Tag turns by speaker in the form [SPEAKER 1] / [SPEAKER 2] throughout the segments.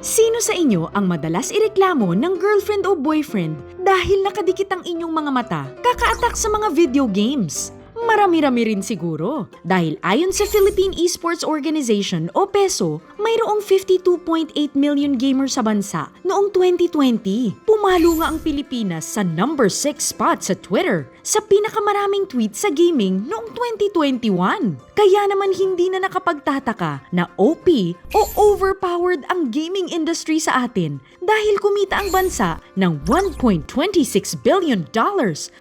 [SPEAKER 1] Sino sa inyo ang madalas ireklamo ng girlfriend o boyfriend dahil nakadikit ang inyong mga mata kaka-attack sa mga video games? Marami-rami rin siguro dahil ayon sa Philippine Esports Organization o PESO, mayroong 52.8 million gamers sa bansa noong 2020. Pumalo nga ang Pilipinas sa number 6 spot sa Twitter sa pinakamaraming tweet sa gaming noong 2021. Kaya naman hindi na nakapagtataka na OP o overpowered ang gaming industry sa atin dahil kumita ang bansa ng $1.26 billion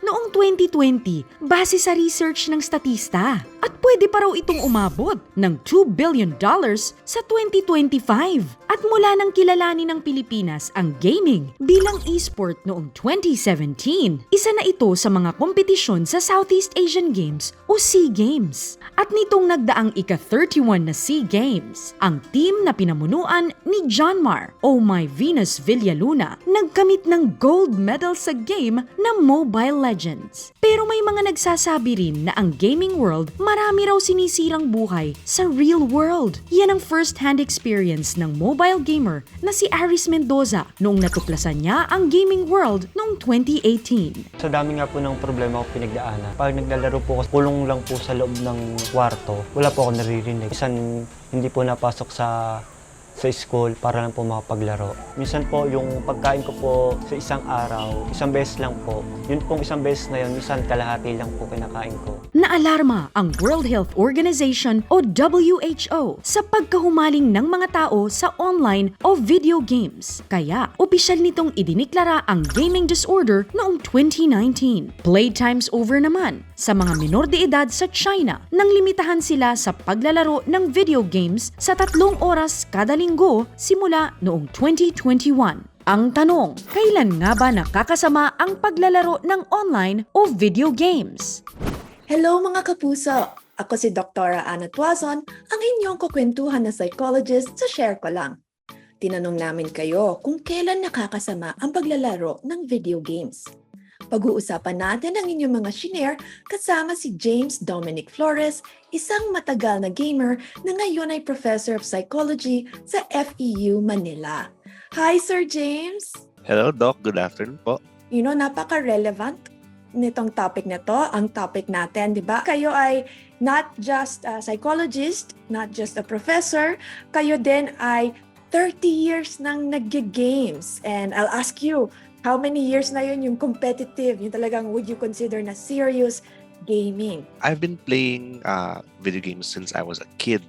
[SPEAKER 1] noong 2020 base sa research ng statista. At pwede pa raw itong umabot ng $2 billion sa 2025. At mula nang kilalanin ng Pilipinas ang gaming bilang e-sport noong 2017, isa na ito sa mga kompetisyon sa Southeast Asian Games o SEA Games. At nitong nagdaang ika-31 na SEA Games, ang team na pinamunuan ni John Mar o My Venus Villaluna nagkamit ng gold medal sa game na Mobile Legends. Pero may mga nagsasabi rin na ang gaming world marami raw sinisirang buhay sa real world. Yan ang first-hand experience ng mobile gamer na si Aris Mendoza noong natuklasan niya ang gaming world noong 2018.
[SPEAKER 2] Sa dami nga po ng problema ko pinagdaanan. Pag naglalaro po ako, kulong lang po sa loob ng kwarto, wala po ako naririnig. Minsan hindi po napasok sa school para lang po makapaglaro. Minsan po yung pagkain ko po sa isang araw, isang beses lang po. Yun pong isang beses na yun, minsan kalahati lang po kinakain ko.
[SPEAKER 1] Naalarma ang World Health Organization o WHO sa pagkahumaling ng mga tao sa online o video games. Kaya, opisyal nitong idiniklara ang gaming disorder noong 2019. Playtimes over naman sa mga minor de edad sa China nang limitahan sila sa paglalaro ng video games sa 3 oras kada linggo simula noong 2021. Ang tanong, kailan nga ba nakakasama ang paglalaro ng online o video games?
[SPEAKER 3] Hello mga kapuso! Ako si Dr. Ana Tuazon, ang inyong kukwentuhan na psychologist sa Share Ko Lang. Tinanong namin kayo kung kailan nakakasama ang paglalaro ng video games. Pag-uusapan natin ang inyong mga shinare kasama si James Dominic Flores, isang matagal na gamer na ngayon ay Professor of Psychology sa FEU Manila. Hi Sir James!
[SPEAKER 4] Hello Doc, good afternoon po.
[SPEAKER 3] You know, napaka-relevant nitong topic na to, ang topic natin, di ba? Kayo ay not just a psychologist, not just a professor, kayo din ay 30 years nang nag-games. And I'll ask you, how many years na yun yung competitive, yung talagang would you consider na serious gaming?
[SPEAKER 4] I've been playing video games since I was a kid.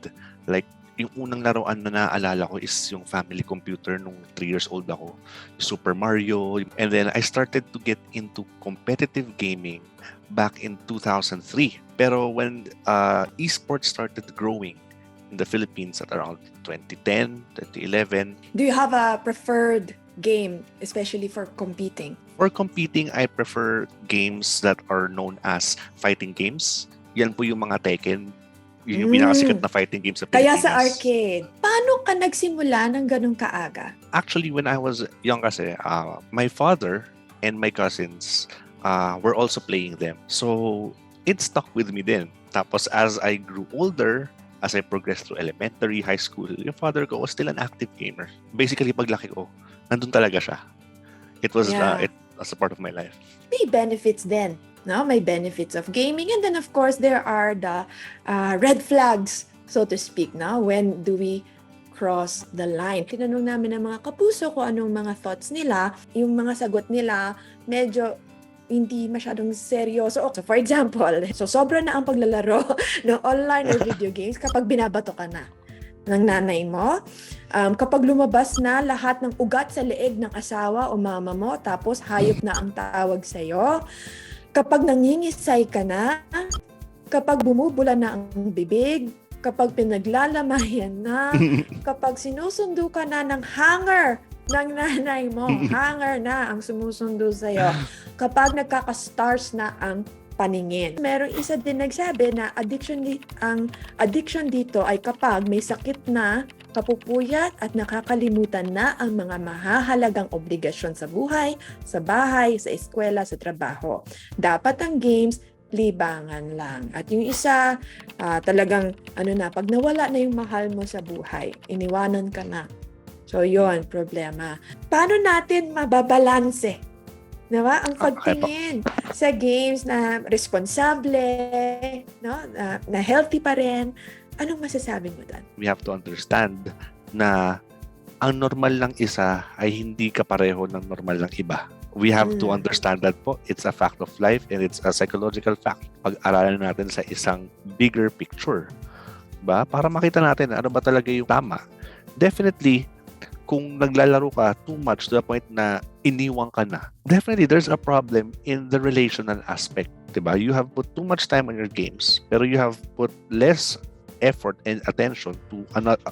[SPEAKER 4] Like, yung unang laruan na naalala ko is yung family computer nung 3 years old ako. Super Mario. And then I started to get into competitive gaming back in 2003. Pero when esports started growing in the Philippines at around 2010, 2011.
[SPEAKER 3] Do you have a preferred game, especially for competing?
[SPEAKER 4] For competing, I prefer games that are known as fighting games. Yan po yung mga Tekken. Yun yung pinakasikat na fighting games sa
[SPEAKER 3] Kaya
[SPEAKER 4] Pilipinas.
[SPEAKER 3] sa arcade. Paano ka nagsimula ng ganun kaaga?
[SPEAKER 4] Actually, when I was young kasi, my father and my cousins were also playing them. So, it stuck with me then. Tapos, as I grew older, as I progressed through elementary, high school, yung father ko was still an active gamer. Basically, paglaki ko, nandun talaga siya. It was it was a part of my life.
[SPEAKER 3] May benefits din. No, may benefits of gaming, and then of course there are the red flags, so to speak. No, when do we cross the line? Tinanong namin ng mga kapuso kung anong mga thoughts nila. Yung mga sagot nila medyo hindi masyadong seryoso. So for example, so sobra na ang paglalaro ng online or video games kapag binabato ka na ng nanay mo. Kapag lumabas na lahat ng ugat sa leeg ng asawa o mama mo, tapos hayop na ang tawag sa'yo. Kapag nangingisay ka na, kapag bumubula na ang bibig, kapag pinaglalamayan na, kapag sinusundo ka na ng hanger ng nanay mo, hanger na ang sumusundo sa'yo, kapag nagkaka-stars na ang paningin. Merong isa din nagsabi na ang addiction dito ay kapag may sakit na, kapupuyat at nakakalimutan na ang mga mahahalagang obligasyon sa buhay, sa bahay, sa eskwela, sa trabaho. Dapat ang games, libangan lang. At yung isa, talagang pag nawala na yung mahal mo sa buhay, iniwanan ka na. So, yon problema. Paano natin mababalanse? Diba? Ang pagtingin sa games na responsable, no? Na healthy pa rin. Anong masasabi mo doon?
[SPEAKER 4] We have to understand na ang normal ng isa ay hindi kapareho ng normal ng iba. We have to understand that po, it's a fact of life and it's a psychological fact. Pag-aralan natin sa isang bigger picture. Ba? Para makita natin ano ba talaga yung tama. Definitely, kung naglalaro ka too much to the point na iniwang ka na, definitely there's a problem in the relational aspect. Diba? You have put too much time on your games, pero you have put less effort and attention to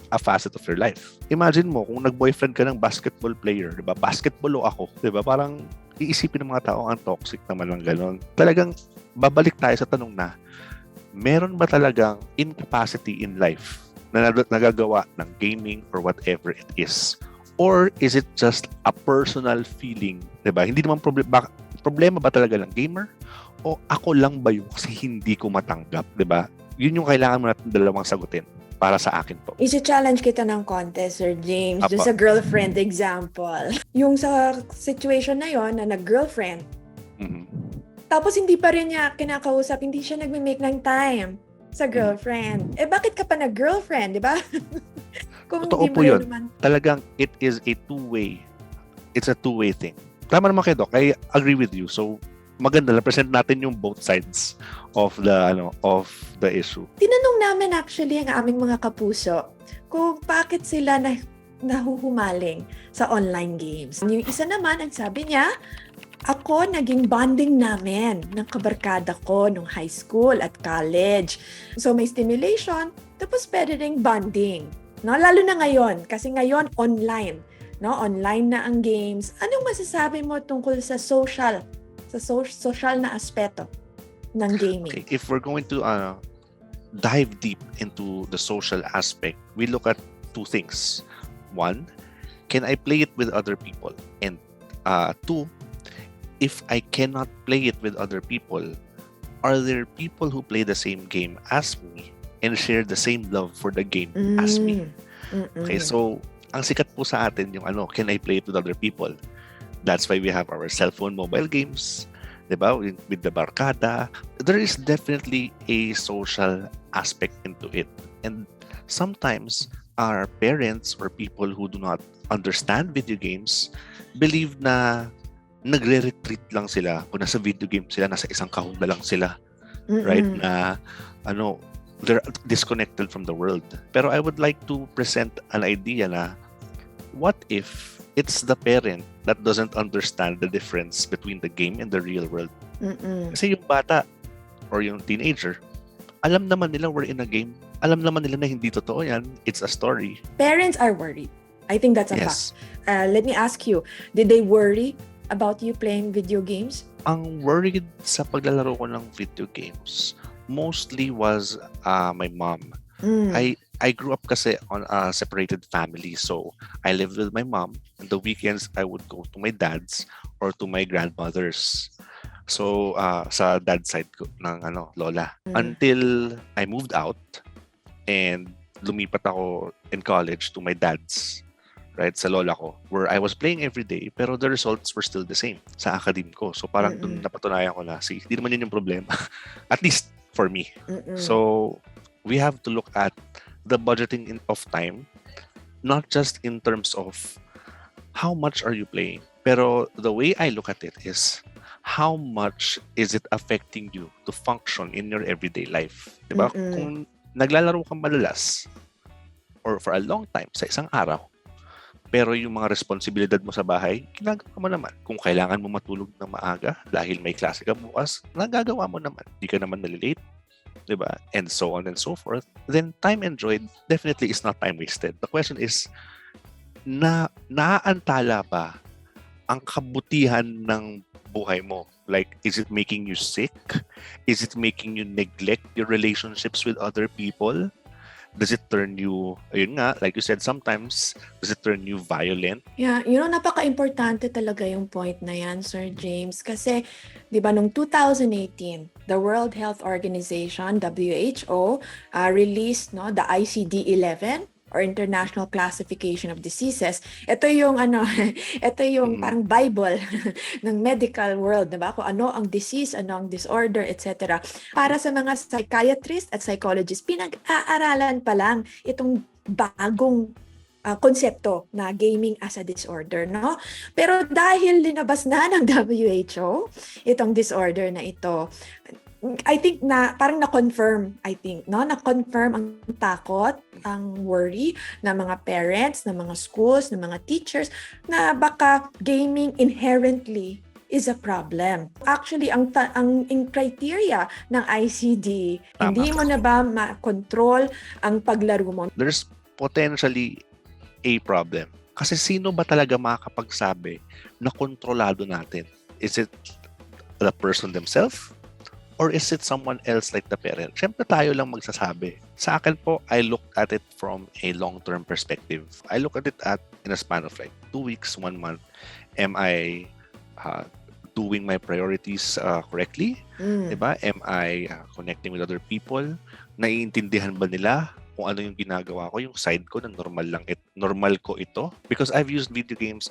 [SPEAKER 4] a facet of your life. Imagine mo kung nag-boyfriend ka ng basketball player, 'di ba? Basketball o ako, 'di ba? Parang iisipin ng mga tao ang toxic naman ng gano'n. Talagang babalik tayo sa tanong na meron ba talagang incapacity in life na nagagawa ng gaming or whatever it is? Or is it just a personal feeling, 'di ba? Hindi naman problema ba talaga ng gamer o ako lang ba yung kasi hindi ko matanggap, 'di ba? Yun yung kailangan mo natin dalawang sagutin para sa akin po.
[SPEAKER 3] Isi-challenge kita ng contest, Sir James,
[SPEAKER 4] Apo.
[SPEAKER 3] dun sa girlfriend example. Yung sa situation na yon na nag-girlfriend, tapos hindi pa rin niya kinakausap, hindi siya nagme-make ng time sa girlfriend. Bakit ka pa nag-girlfriend, di ba? Kung
[SPEAKER 4] Totoo
[SPEAKER 3] hindi mo
[SPEAKER 4] po
[SPEAKER 3] rin
[SPEAKER 4] yun.
[SPEAKER 3] naman.
[SPEAKER 4] Talagang it is a two-way. It's a two-way thing. Tama naman kayo, Doc. I agree with you. So, maganda lang present natin yung both sides of the issue.
[SPEAKER 3] Tinanong namin actually ang aming mga kapuso kung bakit sila nahuhumaling sa online games. Yung isa naman, ang sabi niya, ako naging bonding namin ng kabarkada ko nung high school at college. So may stimulation, tapos pwede ring bonding. No? Lalo na ngayon, kasi ngayon online. No? Online na ang games. Anong masasabi mo tungkol sa social na aspeto ng gaming?
[SPEAKER 4] Okay, if we're going to dive deep into the social aspect, we look at two things. One, can I play it with other people? And two, if I cannot play it with other people, are there people who play the same game as me and share the same love for the game as me? Okay, so ang sikat po sa atin yung can I play it with other people? That's why we have our cell phone mobile games, diba? With the barkada. There is definitely a social aspect into it. And sometimes our parents or people who do not understand video games believe na nagre-retreat lang sila kung nasa video game sila, nasa isang kahon na lang sila. Right? Na they're disconnected from the world. Pero I would like to present an idea na what if it's the parent that doesn't understand the difference between the game and the real world. Kasi yung bata or yung teenager, alam naman nila we're in a game. Alam naman nila na hindi totoo yan. It's a story.
[SPEAKER 3] Parents are worried. I think that's a
[SPEAKER 4] Yes.
[SPEAKER 3] fact. Let me ask you, did they worry about you playing video games?
[SPEAKER 4] Ang worried sa paglalaro ko ng video games mostly was my mom. I grew up kasi on a separated family. So, I lived with my mom. And the weekends, I would go to my dad's or to my grandmother's. So, sa dad's side ko ng lola. Until I moved out and lumipat ako in college to my dad's, right, sa lola ko, where I was playing every day, pero the results were still the same sa academe ko. So, parang dun napatunayan ko na, hindi naman yun yung problema. At least, for me. So, we have to look at the budgeting of time, not just in terms of how much are you playing, pero the way I look at it is how much is it affecting you to function in your everyday life. Diba? Kung naglalaro kang madalas or for a long time sa isang araw, pero yung mga responsibilidad mo sa bahay, ginagawa mo naman. Kung kailangan mo matulog ng maaga dahil may klase ka bukas, nagagawa mo naman. Hindi ka naman nalilate. Diba? And so on and so forth, then time enjoyed definitely is not time wasted. The question is, naaantala ba ang kabutihan ng buhay mo? Like, is it making you sick? Is it making you neglect your relationships with other people? Does it turn you, ayun nga, like you said, sometimes, does it turn you violent?
[SPEAKER 3] Yeah, napaka-importante talaga yung point na yan, Sir James. Kasi, di ba, noong 2018, the World Health Organization, WHO, released the ICD-11 or International Classification of Diseases. Ito yung ano, ito yung parang Bible ng medical world, 'di ba? Kung ano ang disease, ano ang disorder, etc. Para sa mga psychiatrist at psychologist, pinag-aaralan pa lang itong bagong konsepto na gaming as a disorder, no? Pero dahil linabas na ng WHO itong disorder na ito, I think na parang na-confirm, no? Na-confirm ang takot, ang worry ng mga parents, ng mga schools, ng mga teachers na baka gaming inherently is a problem. Actually, ang criteria ng ICD, hindi mo na ba ma-control ang paglaro mo?
[SPEAKER 4] There's potentially a problem. Kasi sino ba talaga makakapagsabi na kontrolado natin? Is it the person themselves? Or is it someone else like the parent? Siyempre tayo lang magsasabi. Sa akin po, I look at it from a long-term perspective. I look at it in a span of like 2 weeks, 1 month. Am I doing my priorities correctly? Diba? Am I connecting with other people? Naiintindihan ba nila kung ano yung ginagawa ko, yung side ko na normal ko ito? Because I've used video games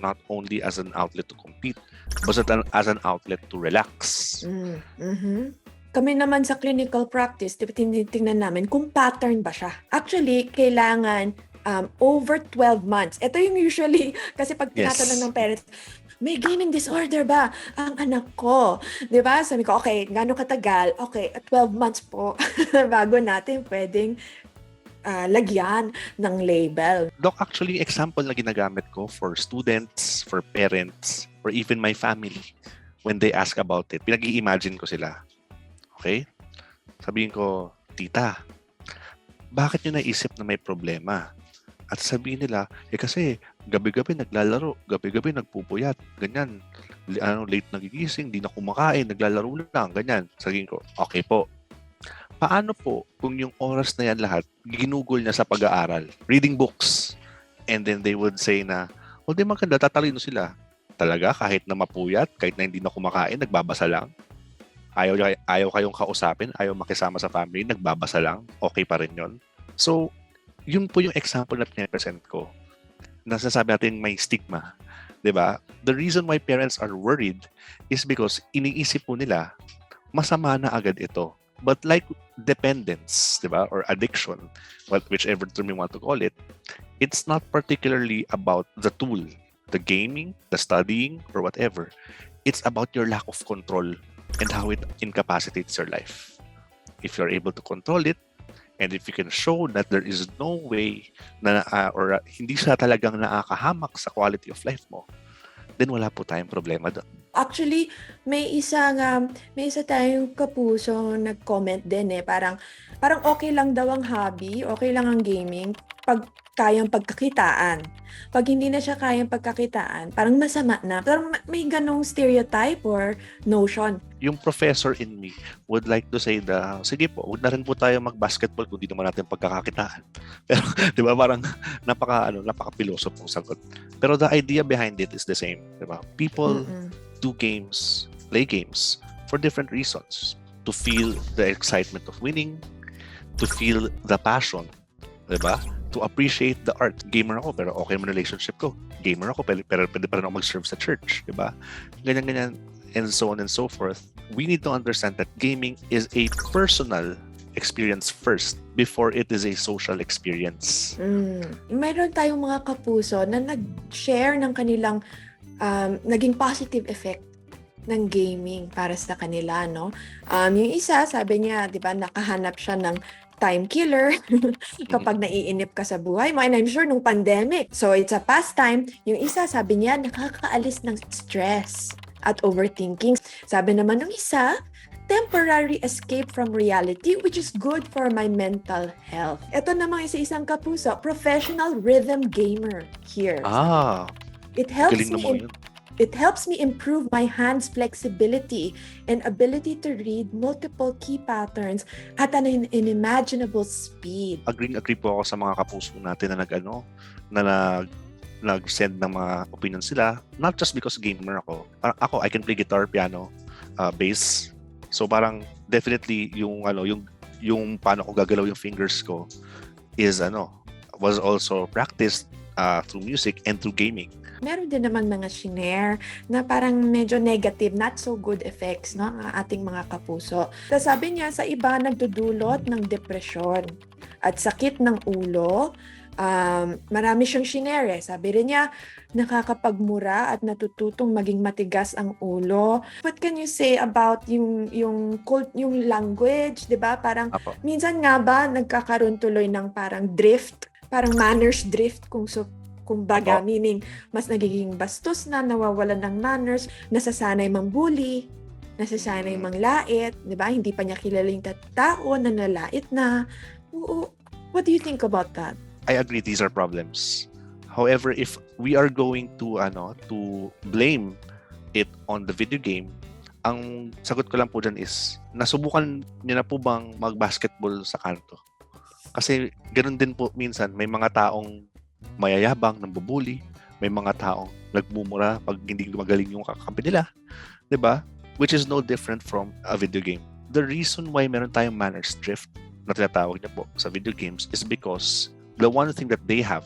[SPEAKER 4] not only as an outlet to compete, but as an outlet to relax.
[SPEAKER 3] Kami naman sa clinical practice, tinitingnan namin kung pattern ba siya. Actually, kailangan over 12 months. Ito yung usually, kasi pag tinatanong ng parents, may gaming disorder ba ang anak ko? Diba? Sabi ko, okay, gano'ng katagal? Okay, 12 months po bago natin pwedeng lagyan ng label.
[SPEAKER 4] Doc, actually, example na ginagamit ko for students, for parents, or even my family, when they ask about it, pinag-i-imagine ko sila. Okay? Sabihin ko, tita, bakit nyo naisip na may problema? At sabihin nila, kasi gabi-gabi naglalaro, gabi-gabi nagpupuyat, ganyan. Late nagigising, di na kumakain, naglalaro lang, ganyan. Sabihin ko, okay po. Paano po kung yung oras na yan lahat, ginugol niya sa pag-aaral, reading books, and then they would say na, di maganda, tatalino sila. Talaga, kahit na mapuyat, kahit na hindi na kumakain, nagbabasa lang. Ayaw kayong kausapin, ayaw makisama sa family, nagbabasa lang, okay pa rin yun. So, yun po yung example na pinapresent ko. Nasasabi natin may stigma. Diba? The reason why parents are worried is because iniisip po nila, masama na agad ito. But like dependence, diba? Or addiction, whichever term you want to call it, it's not particularly about the tool, the gaming, the studying, or whatever. It's about your lack of control and how it incapacitates your life. If you're able to control it, and if you can show that there is no way na or hindi siya talagang nakakahamak sa quality of life mo, then wala po tayong problema doon.
[SPEAKER 3] Actually, may isa tayong kapuso nag-comment din parang okay lang daw ang hobby, okay lang ang gaming pag kayang pagkakitaan. Pag hindi na siya kayang pagkakitaan, parang masama na. Pero may ganong stereotype or notion.
[SPEAKER 4] Yung professor in me would like to say sige po, huwag na rin po tayo mag-basketball kung di naman natin pagkakakitaan. Pero, di ba, parang napaka-piloso pong sagot. Pero the idea behind it is the same. Di ba? People do games, play games for different reasons. To feel the excitement of winning, to feel the passion, di ba? To appreciate the art. Gamer ako, pero okay naman relationship ko. Gamer ako, pero pwede pa rin ako mag-serve sa church, di ba? Ganyan, and so on and so forth. We need to understand that gaming is a personal experience first before it is a social experience.
[SPEAKER 3] Mayroon tayong mga kapuso na nag-share ng kanilang naging positive effect ng gaming para sa kanila, no? Yung isa, sabi niya, di ba, nakahanap siya ng time killer kapag naiinip ka sa buhay mo. And I'm sure nung pandemic, so it's a pastime. Yung isa, sabi niya, nakakaalis ng stress at overthinking. Sabi naman ng isa, temporary escape from reality, which is good for my mental health. Ito namang isa-isang kapuso, professional rhythm gamer here. It helps me improve my hands flexibility and ability to read multiple key patterns at an unimaginable speed.
[SPEAKER 4] Agree po ako sa mga kapuso natin na nag-send ng mga opinions sila, not just because gamer ako. Ako, I can play guitar, piano, bass. So parang definitely yung paano ko gagalaw yung fingers ko is was also practiced through music and through gaming.
[SPEAKER 3] Meron din naman mga shinare na parang medyo negative, not so good effects, no, ang ating mga kapuso. Tapos sabi niya, sa iba nagdudulot ng depresyon at sakit ng ulo. Marami siyang shinare. Sabi rin niya, nakakapagmura at natututong maging matigas ang ulo. What can you say about yung language, 'di ba? Parang
[SPEAKER 4] Apo.
[SPEAKER 3] minsan nga ba nagkakaroon tuloy ng parang drift, parang manners drift kumbaga,
[SPEAKER 4] Apo.
[SPEAKER 3] meaning mas nagiging bastos na, nawawalan ng manners, nasasanay mangbully, nasasanay manglait, 'di ba? Hindi pa niya kilala yung tao, nanlalait na. Oo. What do you think about that?
[SPEAKER 4] I agree, these are problems. However, if we are going to blame it on the video game, ang sagot ko lang po dyan is, nasubukan niyo na po bang mag-basketball sa kanto? Kasi ganoon din po minsan, may mga taong mayayabang, nambubuli, may mga taong nagmumura pag hindi magaling yung kakampi nila, 'di ba? Which is no different from a video game. The reason why meron tayong manners drift na tinatawag niya po sa video games is because the one thing that they have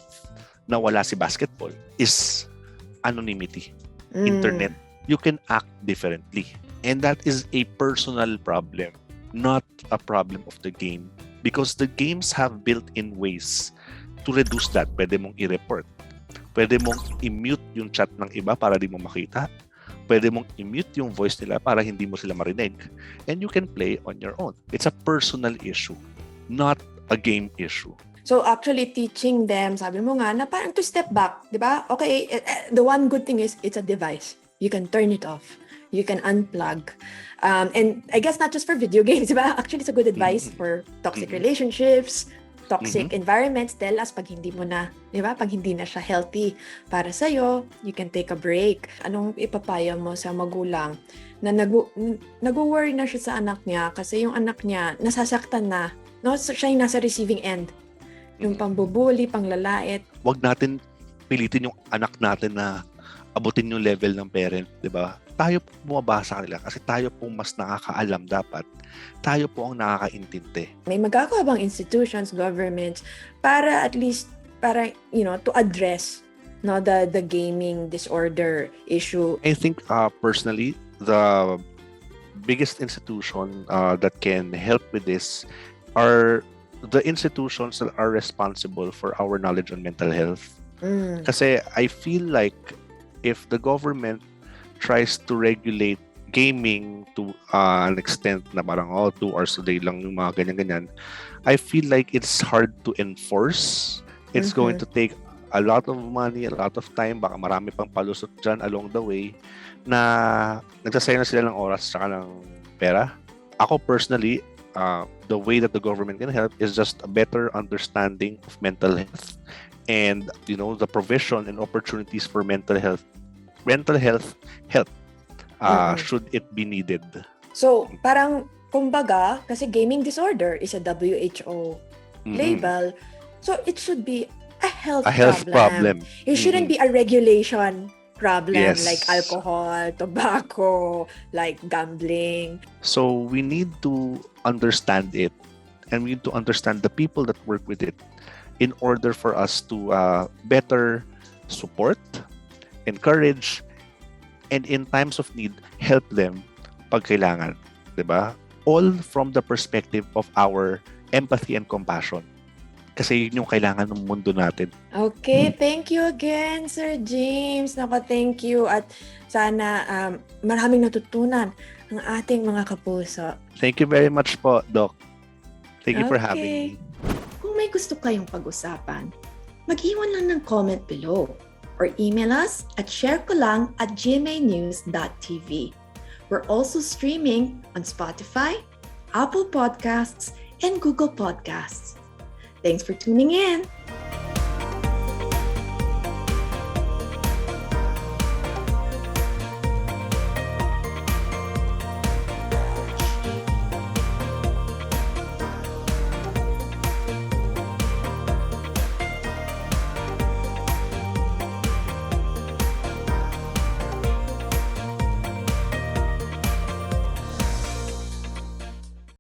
[SPEAKER 4] na wala si basketball is anonymity. Internet. You can act differently. And that is a personal problem, not a problem of the game. Because the games have built-in ways to reduce that. Pwede mong i-report. Pwede mong i-mute yung chat ng iba para di mo makita. Pwede mong i-mute yung voice nila para hindi mo sila marinig. And you can play on your own. It's a personal issue, not a game issue.
[SPEAKER 3] So actually teaching them, sabi mo nga, na parang to step back, di ba? Okay, the one good thing is it's a device. You can turn it off. You can unplug. And I guess not just for video games, di ba? Actually, it's a good advice for toxic relationships, toxic environments. Tell us pag hindi mo na, di ba? Pag hindi na siya healthy para sa'yo, you can take a break. Anong ipapayo mo sa magulang na nag-worry na siya sa anak niya kasi yung anak niya nasasaktan na, no? So, siya yung nasa receiving end. Yung pambubuli, panglalait.
[SPEAKER 4] Wag natin pilitin yung anak natin na abutin yung level ng parent, di ba? Tayo po bumabasa kanila kasi tayo po mas nakakaalam dapat. Tayo po ang nakakaintindi.
[SPEAKER 3] May magagawa bang institutions, governments, para at least, to address the gaming disorder issue?
[SPEAKER 4] I think personally, the biggest institution that can help with this are the institutions that are responsible for our knowledge on mental health. Kasi I feel like if the government tries to regulate gaming to an extent na parang 2 hours a day lang yung mga ganyan-ganyan, I feel like it's hard to enforce. It's going to take a lot of money, a lot of time, baka marami pang palusot dyan along the way na nagsasayang na sila ng oras saka ng pera. Ako personally, the way that the government can help is just a better understanding of mental health and the provision and opportunities for mental health help should it be needed.
[SPEAKER 3] So parang kumbaga kasi gaming disorder is a WHO label, so it should be a health
[SPEAKER 4] problem.
[SPEAKER 3] It shouldn't be a regulation problem.
[SPEAKER 4] Yes.
[SPEAKER 3] Like alcohol, tobacco, like gambling.
[SPEAKER 4] So we need to understand it, and we need to understand the people that work with it in order for us to better support, encourage, and in times of need, help them pag kailangan. Diba? All from the perspective of our empathy and compassion. Kasi yun yung kailangan ng mundo natin.
[SPEAKER 3] Okay, thank you again, Sir James. Thank you. At sana maraming natutunan ang ating mga kapuso.
[SPEAKER 4] Thank you very much po, Doc. Thank you for having me.
[SPEAKER 3] Kung may gusto kayong pag-usapan, mag-iwan lang ng comment below or email us at sharekolang@gmanews.tv. We're also streaming on Spotify, Apple Podcasts, and Google Podcasts. Thanks for tuning in.